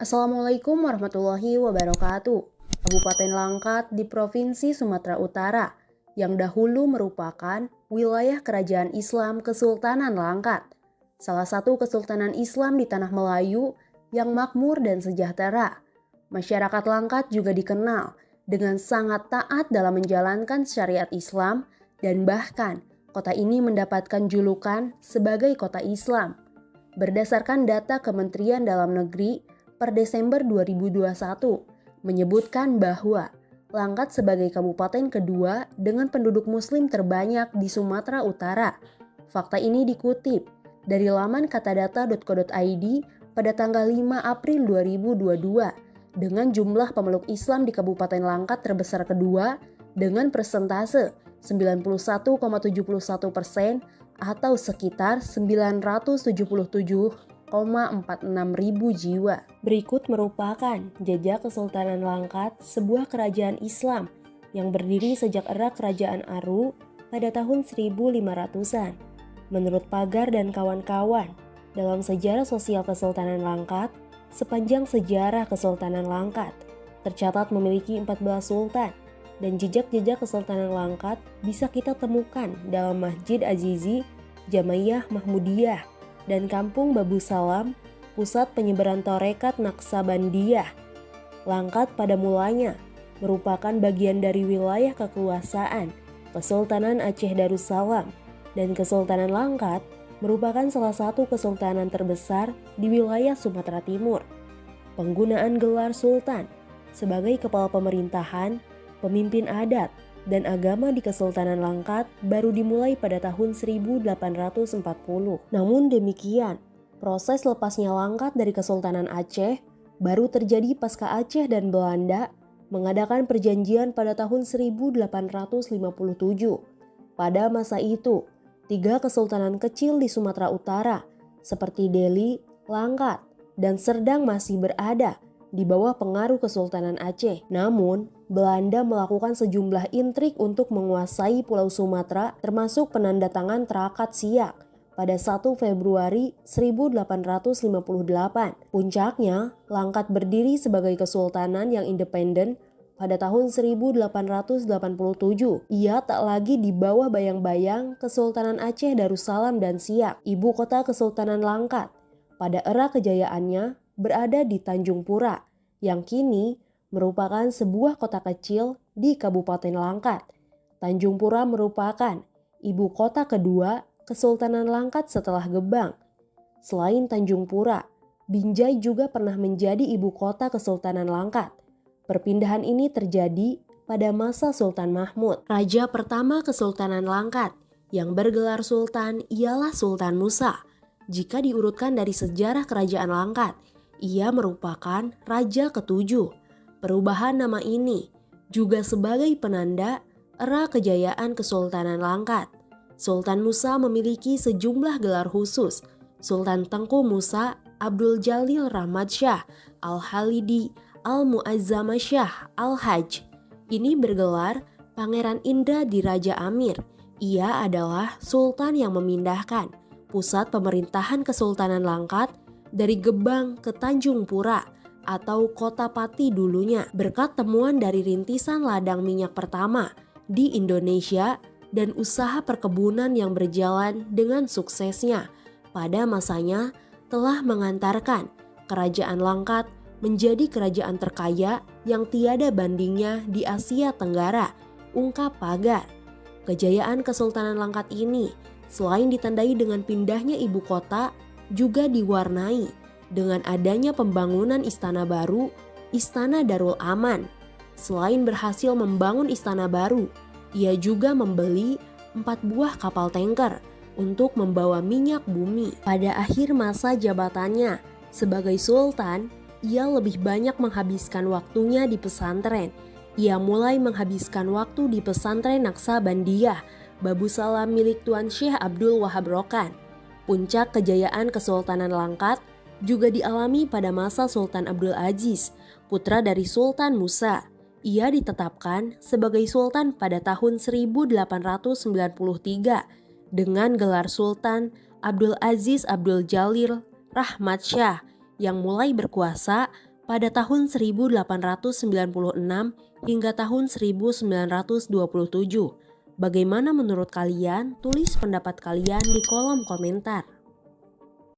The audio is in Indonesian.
Assalamualaikum warahmatullahi wabarakatuh. Kabupaten Langkat di Provinsi Sumatera Utara yang dahulu merupakan wilayah kerajaan Islam Kesultanan Langkat, salah satu kesultanan Islam di tanah Melayu yang makmur dan sejahtera. Masyarakat Langkat juga dikenal dengan sangat taat dalam menjalankan syariat Islam dan bahkan kota ini mendapatkan julukan sebagai kota Islam. Berdasarkan data Kementerian Dalam Negeri per Desember 2021 menyebutkan bahwa Langkat sebagai kabupaten kedua dengan penduduk muslim terbanyak di Sumatera Utara. Fakta ini dikutip dari laman katadata.co.id pada tanggal 5 April 2022 dengan jumlah pemeluk Islam di Kabupaten Langkat terbesar kedua dengan persentase 91,71% atau sekitar 977,46 ribu jiwa. Berikut merupakan jejak Kesultanan Langkat, sebuah kerajaan Islam yang berdiri sejak era Kerajaan Aru pada tahun 1500-an. Menurut Pagar dan kawan-kawan, dalam sejarah sosial Kesultanan Langkat, sepanjang sejarah Kesultanan Langkat, tercatat memiliki 14 sultan dan jejak-jejak Kesultanan Langkat bisa kita temukan dalam Masjid Azizi, Jamaiyah Mahmudiyah, dan Kampung Babu Salam, pusat penyebaran tarekat Naksabandiyah. Langkat pada mulanya merupakan bagian dari wilayah kekuasaan Kesultanan Aceh Darussalam, dan Kesultanan Langkat merupakan salah satu kesultanan terbesar di wilayah Sumatera Timur. Penggunaan gelar sultan sebagai kepala pemerintahan, pemimpin adat, dan agama di Kesultanan Langkat baru dimulai pada tahun 1840. Namun demikian, proses lepasnya Langkat dari Kesultanan Aceh baru terjadi pasca Aceh dan Belanda mengadakan perjanjian pada tahun 1857. Pada masa itu, 3 kesultanan kecil di Sumatera Utara seperti Deli, Langkat, dan Serdang masih berada di bawah pengaruh Kesultanan Aceh. Namun, Belanda melakukan sejumlah intrik untuk menguasai Pulau Sumatera, termasuk penandatangan Traktat Siak pada 1 Februari 1858. Puncaknya, Langkat berdiri sebagai kesultanan yang independen pada tahun 1887. Ia tak lagi di bawah bayang-bayang Kesultanan Aceh Darussalam dan Siak. Ibu kota Kesultanan Langkat pada era kejayaannya berada di Tanjung Pura, yang kini merupakan sebuah kota kecil di Kabupaten Langkat. Tanjung Pura merupakan ibu kota kedua Kesultanan Langkat setelah Gebang. Selain Tanjung Pura, Binjai juga pernah menjadi ibu kota Kesultanan Langkat. Perpindahan ini terjadi pada masa Sultan Mahmud. Raja pertama Kesultanan Langkat yang bergelar Sultan ialah Sultan Musa. Jika diurutkan dari sejarah kerajaan Langkat, ia merupakan raja ketujuh. Perubahan nama ini juga sebagai penanda era kejayaan Kesultanan Langkat. Sultan Musa memiliki sejumlah gelar khusus. Sultan Tengku Musa Abdul Jalil Rahmat Shah Al-Halidi Al-Mu'azzama Shah Al-Hajj ini bergelar Pangeran Indra di Raja Amir. Ia adalah sultan yang memindahkan pusat pemerintahan Kesultanan Langkat dari Gebang ke Tanjung Pura atau Kota Pati dulunya, berkat temuan dari rintisan ladang minyak pertama di Indonesia dan usaha perkebunan yang berjalan dengan suksesnya pada masanya telah mengantarkan Kerajaan Langkat menjadi kerajaan terkaya yang tiada bandingnya di Asia Tenggara, ungkap Pagar. Kejayaan Kesultanan Langkat ini selain ditandai dengan pindahnya ibu kota, juga diwarnai dengan adanya pembangunan istana baru, Istana Darul Aman. Selain berhasil membangun istana baru, ia juga membeli 4 buah kapal tanker untuk membawa minyak bumi. Pada akhir masa jabatannya sebagai sultan, ia lebih banyak menghabiskan waktunya di pesantren. Ia mulai menghabiskan waktu di pesantren Naksabandiyah, Babu Salam milik Tuan Syekh Abdul Wahab Rokan. Puncak kejayaan Kesultanan Langkat juga dialami pada masa Sultan Abdul Aziz, putra dari Sultan Musa. Ia ditetapkan sebagai sultan pada tahun 1893 dengan gelar Sultan Abdul Aziz Abdul Jalil Rahmat Shah yang mulai berkuasa pada tahun 1896 hingga tahun 1927. Bagaimana menurut kalian? Tulis pendapat kalian di kolom komentar.